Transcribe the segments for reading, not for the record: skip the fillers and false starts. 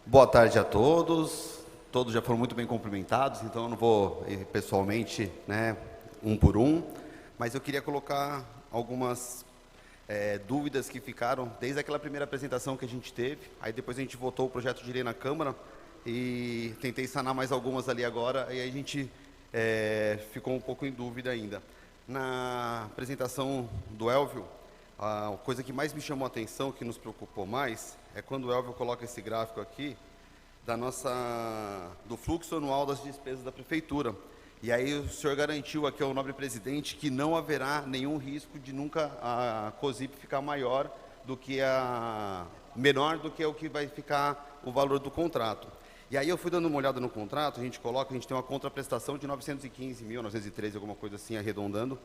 Boa tarde a todos. Todos já foram muito bem cumprimentados, então eu não vou ir pessoalmente, né, um por um, mas eu queria colocar algumas dúvidas que ficaram desde aquela primeira apresentação que a gente teve. Aí depois a gente votou o projeto de lei na Câmara e tentei sanar mais algumas ali agora, e aí a gente ficou um pouco em dúvida ainda. Na apresentação do Elvio, a coisa que mais me chamou a atenção, que nos preocupou mais, é quando o Elvio coloca esse gráfico aqui do fluxo anual das despesas da prefeitura. E aí o senhor garantiu aqui ao nobre presidente que não haverá nenhum risco de nunca a COSIP ficar menor do que o que vai ficar o valor do contrato. E aí eu fui dando uma olhada no contrato, a gente tem uma contraprestação de 915 mil, 913, alguma coisa assim, arredondando.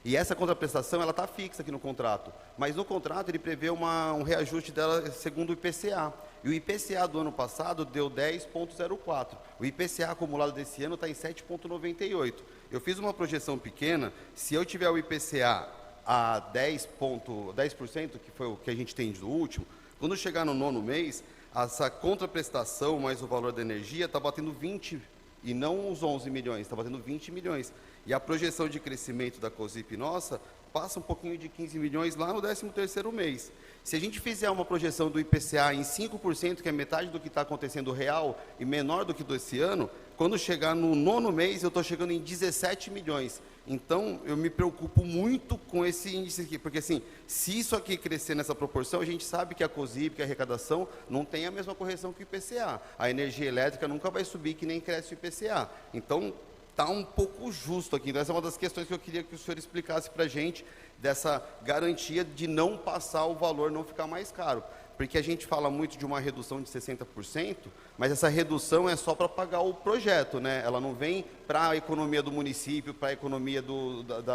E essa contraprestação, ela está fixa aqui no contrato. Mas no contrato ele prevê um reajuste dela segundo o IPCA. E o IPCA do ano passado deu 10,04. O IPCA acumulado desse ano está em 7,98. Eu fiz uma projeção pequena, se eu tiver o IPCA a 10%, que foi o que a gente tem do último, quando chegar no 9º mês, essa contraprestação mais o valor da energia está batendo 20, e não os 11 milhões, está batendo 20 milhões. E a projeção de crescimento da COSIP nossa passa um pouquinho de 15 milhões lá no 13º mês. Se a gente fizer uma projeção do IPCA em 5%, que é metade do que está acontecendo real e menor do que desse ano, quando chegar no 9º mês eu estou chegando em 17 milhões. Então eu me preocupo muito com esse índice aqui, porque assim, se isso aqui crescer nessa proporção, a gente sabe que a COSIP, que a arrecadação, não tem a mesma correção que o IPCA. A energia elétrica nunca vai subir que nem cresce o IPCA. Então, está um pouco justo aqui. Então, essa é uma das questões que eu queria que o senhor explicasse para a gente, dessa garantia de não passar o valor, não ficar mais caro. Porque a gente fala muito de uma redução de 60%, mas essa redução é só para pagar o projeto, né? Ela não vem para a economia do município, para a economia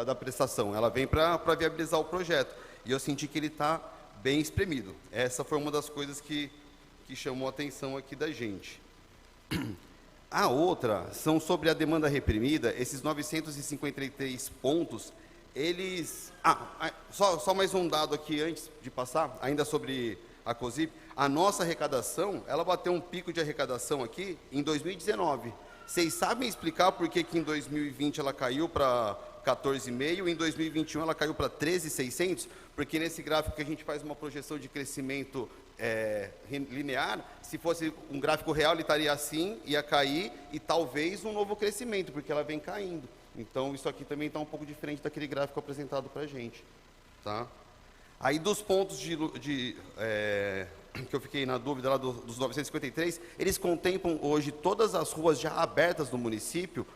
da prestação, ela vem para viabilizar o projeto. E eu senti que ele está bem espremido. Essa foi uma das coisas que chamou a atenção aqui da gente. A outra são sobre a demanda reprimida, esses 953 pontos, eles... só mais um dado aqui antes de passar, ainda sobre a COSIP. A nossa arrecadação, ela bateu um pico de arrecadação aqui em 2019. Vocês sabem explicar por que em 2020 ela caiu para 14,5 e em 2021 ela caiu para 13,600? Porque nesse gráfico que a gente faz uma projeção de crescimento linear, se fosse um gráfico real, ele estaria assim, ia cair, e talvez um novo crescimento, porque ela vem caindo. Então, isso aqui também está um pouco diferente daquele gráfico apresentado para a gente. Tá? Aí, dos pontos que eu fiquei na dúvida lá dos 953, eles contemplam hoje todas as ruas já abertas no município,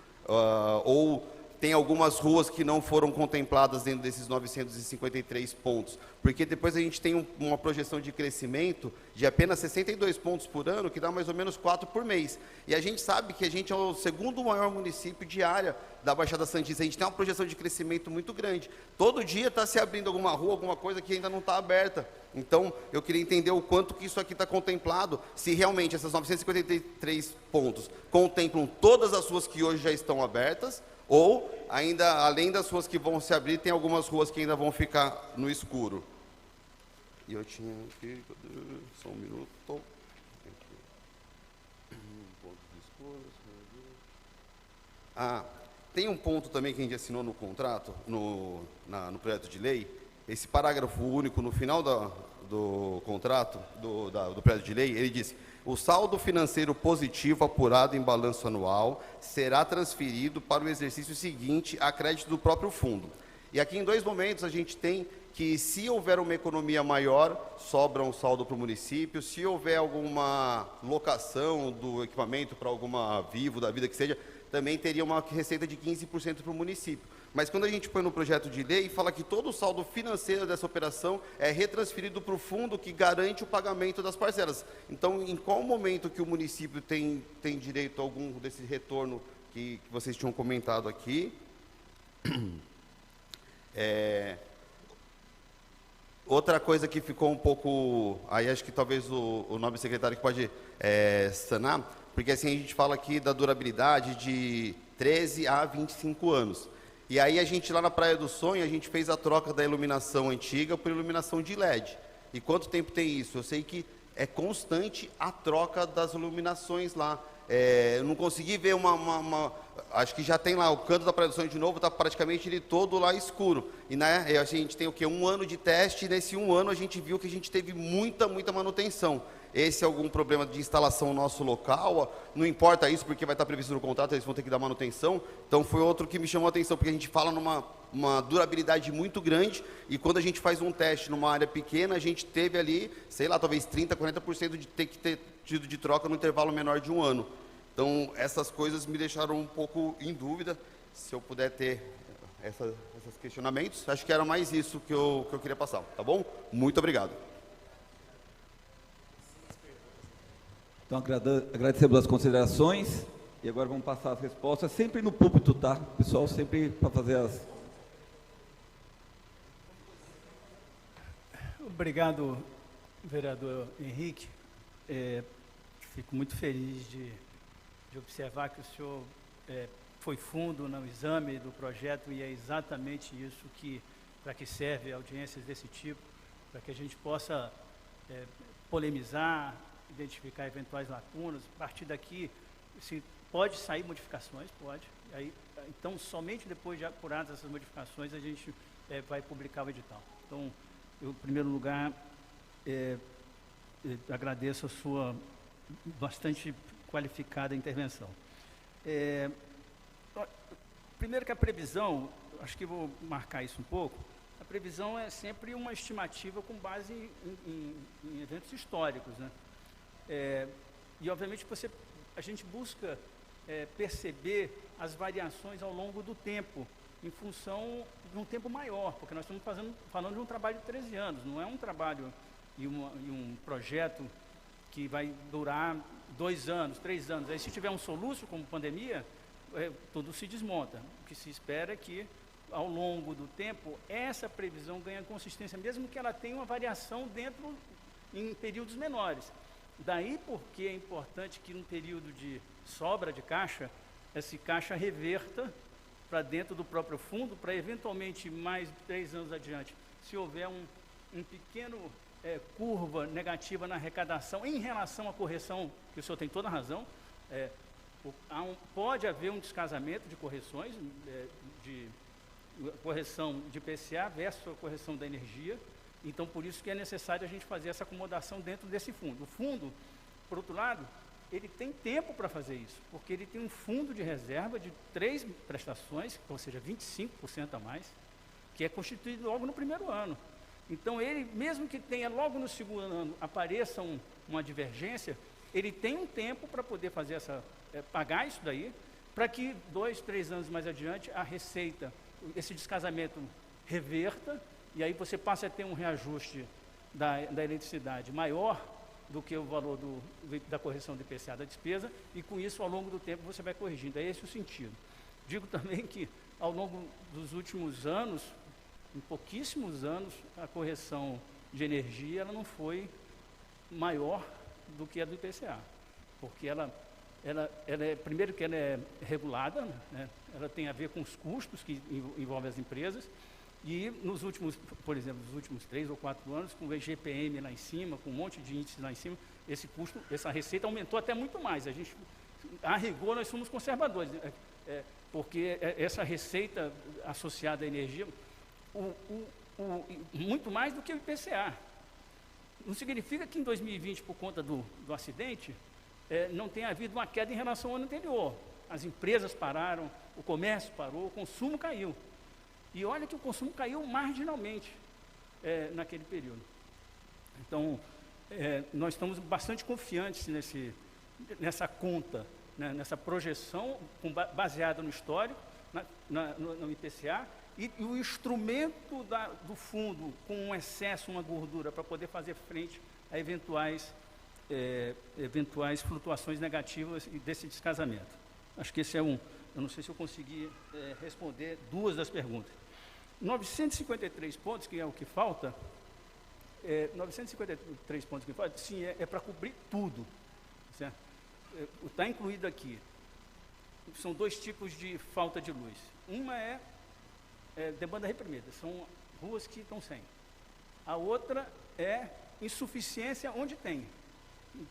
ou tem algumas ruas que não foram contempladas dentro desses 953 pontos, porque depois a gente tem uma projeção de crescimento de apenas 62 pontos por ano, que dá mais ou menos 4 por mês. E a gente sabe que a gente é o segundo maior município de área da Baixada Santista. A gente tem uma projeção de crescimento muito grande. Todo dia está se abrindo alguma rua, alguma coisa que ainda não está aberta. Então, eu queria entender o quanto que isso aqui está contemplado, se realmente essas 953 pontos contemplam todas as ruas que hoje já estão abertas, ou, ainda, além das ruas que vão se abrir, tem algumas ruas que ainda vão ficar no escuro. E eu tinha aqui, só um minuto. Tem um ponto também que a gente assinou no contrato, no projeto de lei, esse parágrafo único no final do contrato, do projeto de lei, ele diz: o saldo financeiro positivo apurado em balanço anual será transferido para o exercício seguinte a crédito do próprio fundo. E aqui em 2 momentos a gente tem que, se houver uma economia maior, sobra um saldo para o município. Se houver alguma locação do equipamento para alguma Vivo da vida que seja, também teria uma receita de 15% para o município. Mas quando a gente põe no projeto de lei, fala que todo o saldo financeiro dessa operação é retransferido para o fundo que garante o pagamento das parcelas. Então, em qual momento que o município tem direito a algum desse retorno que vocês tinham comentado aqui? Outra coisa que ficou um pouco... Aí acho que talvez o nobre secretário que pode sanar, porque assim a gente fala aqui da durabilidade de 13 a 25 anos. E aí a gente lá na Praia do Sonho, a gente fez a troca da iluminação antiga por iluminação de LED. E quanto tempo tem isso? Eu sei que é constante a troca das iluminações lá. Eu não consegui ver acho que já tem lá o canto da produção de novo, está praticamente ele todo lá escuro. E né, a gente tem o quê? 1 ano de teste, e nesse 1 ano a gente viu que a gente teve muita manutenção. Esse é algum problema de instalação no nosso local, não importa isso, porque vai estar previsto no contrato, eles vão ter que dar manutenção. Então foi outro que me chamou a atenção, porque a gente fala uma durabilidade muito grande, e quando a gente faz um teste numa área pequena, a gente teve ali, sei lá, talvez 30%, 40% de ter que ter tido de troca no intervalo menor de 1 ano. Então, essas coisas me deixaram um pouco em dúvida, se eu puder ter esses questionamentos. Acho que era mais isso que eu queria passar, tá bom? Muito obrigado. Então, agradecemos as considerações, e agora vamos passar as respostas, sempre no púlpito, tá? Pessoal, sempre para fazer as... Obrigado, vereador Henrique. Fico muito feliz de observar que o senhor foi fundo no exame do projeto, e é exatamente isso para que serve audiências desse tipo, para que a gente possa polemizar, identificar eventuais lacunas. A partir daqui, se pode sair modificações, pode. Então, somente depois de apuradas essas modificações, a gente vai publicar o edital. Então, eu, em primeiro lugar, agradeço a sua bastante qualificada intervenção. Primeiro que a previsão, acho que vou marcar isso um pouco, a previsão é sempre uma estimativa com base em eventos históricos, né? E, obviamente, a gente busca perceber as variações ao longo do tempo, em função de um tempo maior, porque nós estamos falando de um trabalho de 13 anos, não é um trabalho e um projeto que vai durar 2 anos, 3 anos. Aí, se tiver um soluço, como pandemia, tudo se desmonta. O que se espera é que, ao longo do tempo, essa previsão ganha consistência, mesmo que ela tenha uma variação em períodos menores. Daí porque é importante que, num período de sobra de caixa, esse caixa reverta para dentro do próprio fundo, para eventualmente, mais de 3 anos adiante, se houver um pequeno curva negativa na arrecadação em relação à correção, que o senhor tem toda a razão, pode haver um descasamento de correções, de correção de IPCA versus a correção da energia. Então, por isso que é necessário a gente fazer essa acomodação dentro desse fundo. O fundo, por outro lado, ele tem tempo para fazer isso, porque ele tem um fundo de reserva de 3 prestações, ou seja, 25% a mais, que é constituído logo no primeiro ano. Então, ele, mesmo que tenha logo no segundo ano, apareça uma divergência, ele tem um tempo para poder fazer pagar isso daí, para que 2, 3 anos mais adiante, a receita, esse descasamento reverta, e aí você passa a ter um reajuste da eletricidade maior do que o valor da correção do IPCA da despesa, e com isso, ao longo do tempo, você vai corrigindo. É esse o sentido. Digo também que, ao longo dos últimos anos, em pouquíssimos anos, a correção de energia ela não foi maior do que a do IPCA, porque ela primeiro que ela é regulada, né? Ela tem a ver com os custos que envolvem as empresas, e nos últimos, por exemplo, nos últimos 3 ou 4 anos, com o IGPM lá em cima, com um monte de índices lá em cima, esse custo, essa receita aumentou até muito mais. A rigor, nós somos conservadores, porque essa receita associada à energia, muito mais do que o IPCA. Não significa que em 2020, por conta do acidente, não tenha havido uma queda em relação ao ano anterior. As empresas pararam, o comércio parou, o consumo caiu. E olha que o consumo caiu marginalmente naquele período. Então, nós estamos bastante confiantes nessa conta, né, nessa projeção baseada no histórico, no IPCA, e o instrumento do fundo com um excesso, uma gordura, para poder fazer frente a eventuais flutuações negativas desse descasamento. Acho que esse eu não sei se eu consegui responder 2 das perguntas. 953 pontos, que é o que falta, 953 pontos que falta, sim, é para cobrir tudo, certo? Está incluído aqui. São 2 tipos de falta de luz. Uma é demanda reprimida, são ruas que estão sem. A outra é insuficiência onde tem.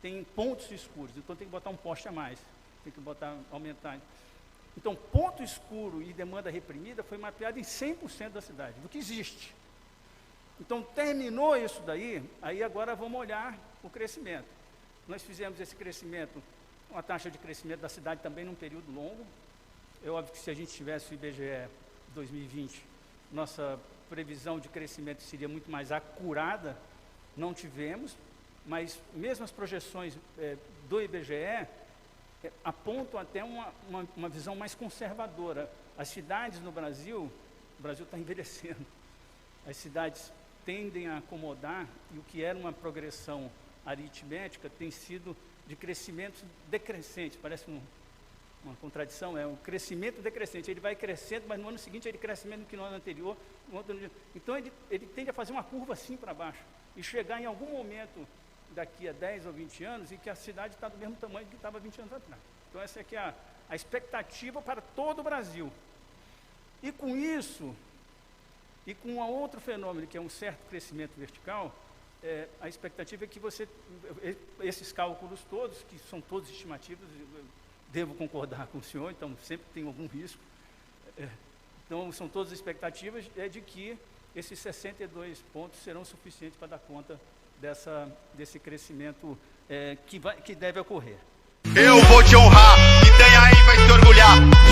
tem pontos escuros, então tem que botar um poste a mais, tem que aumentar. Então, ponto escuro e demanda reprimida foi mapeado em 100% da cidade, do que existe. Então, terminou isso daí, aí agora vamos olhar o crescimento. Nós fizemos esse crescimento, uma taxa de crescimento da cidade também num período longo. É óbvio que se a gente tivesse o IBGE 2020, nossa previsão de crescimento seria muito mais acurada, não tivemos, mas mesmo as projeções do IBGE apontam até uma visão mais conservadora. As cidades no Brasil, o Brasil está envelhecendo, as cidades tendem a acomodar, e o que era uma progressão aritmética tem sido de crescimento decrescente, parece uma contradição, é um crescimento decrescente, ele vai crescendo, mas no ano seguinte ele cresce menos que no ano anterior, então ele tende a fazer uma curva assim para baixo, e chegar em algum momento, daqui a 10 ou 20 anos, e que a cidade está do mesmo tamanho que estava 20 anos atrás. Então essa aqui é a expectativa para todo o Brasil. E com isso, e com um outro fenômeno, que é um certo crescimento vertical, a expectativa é que esses cálculos todos, que são todos estimativos, eu devo concordar com o senhor, então sempre tem algum risco, então são todas expectativas, de que esses 62 pontos serão suficientes para dar conta desse crescimento que deve ocorrer. Eu vou te honrar, Itanhaém vai se orgulhar.